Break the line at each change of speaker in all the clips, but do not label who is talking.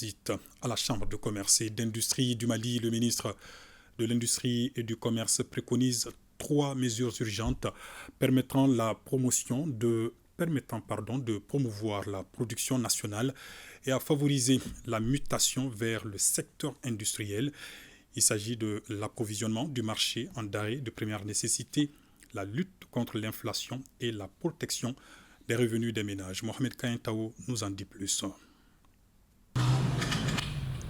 visite à la Chambre de commerce et d'industrie du Mali. Le ministre de l'Industrie et du Commerce préconise 3 mesures urgentes permettant de promouvoir la production nationale et à favoriser la mutation vers le secteur industriel. Il s'agit de l'approvisionnement du marché en denrées de première nécessité, la lutte contre l'inflation et la protection des revenus des ménages. Mohamed Kaintao nous en dit plus.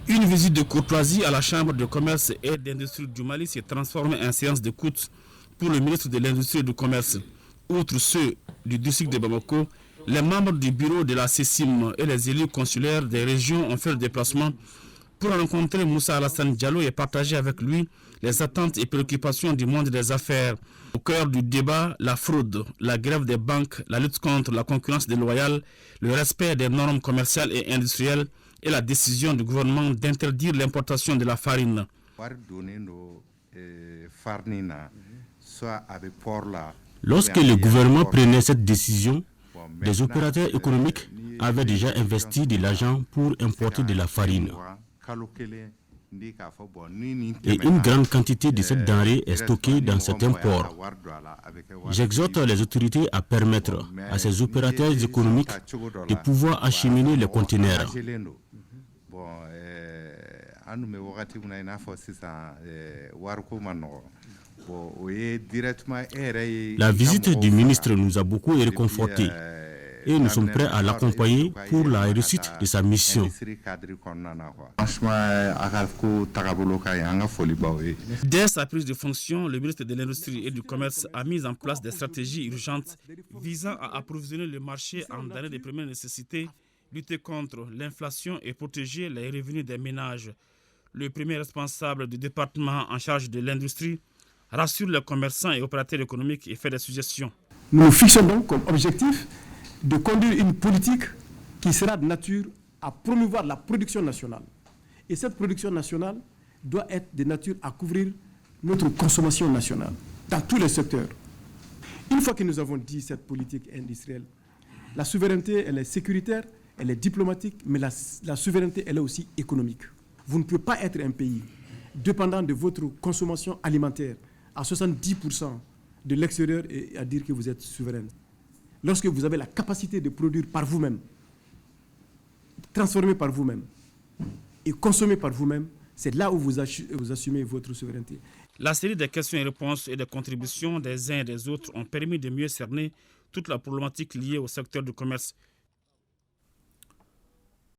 Une visite de courtoisie à la Chambre de commerce et d'industrie du Mali s'est transformée en séance d'écoute pour le ministre de l'Industrie et du Commerce. Outre ceux du district de Bamako, les membres du bureau de la CECIM et les élus consulaires des régions ont fait le déplacement pour rencontrer Moussa Alassane Diallo et partager avec lui les attentes et préoccupations du monde des affaires. Au cœur du débat, la fraude, la grève des banques, la lutte contre la concurrence déloyale, le respect des normes commerciales et industrielles et la décision du gouvernement d'interdire l'importation de la farine.
Lorsque le gouvernement prenait cette décision, des opérateurs économiques avaient déjà investi de l'argent pour importer de la farine. Et une grande quantité de cette denrée est stockée dans certains ports. J'exhorte les autorités à permettre à ces opérateurs économiques de pouvoir acheminer les conteneurs. La visite du ministre nous a beaucoup réconfortés et nous sommes prêts à l'accompagner pour la réussite de sa mission.
Dès sa prise de fonction, le ministre de l'Industrie et du Commerce a mis en place des stratégies urgentes visant à approvisionner le marché en denrées de première nécessité, lutter contre l'inflation et protéger les revenus des ménages. Le premier responsable du département en charge de l'industrie rassure les commerçants et opérateurs économiques et fait des suggestions.
Nous nous fixons donc comme objectif de conduire une politique qui sera de nature à promouvoir la production nationale. Et cette production nationale doit être de nature à couvrir notre consommation nationale dans tous les secteurs. Une fois que nous avons dit cette politique industrielle, la souveraineté, elle est sécuritaire, elle est diplomatique, mais la souveraineté, elle est aussi économique. Vous ne pouvez pas être un pays dépendant de votre consommation alimentaire à 70% de l'extérieur et à dire que vous êtes souverain. Lorsque vous avez la capacité de produire par vous-même, transformer par vous-même et consommer par vous-même, c'est là où vous assumez votre souveraineté.
La série des questions et réponses et des contributions des uns et des autres ont permis de mieux cerner toute la problématique liée au secteur du commerce.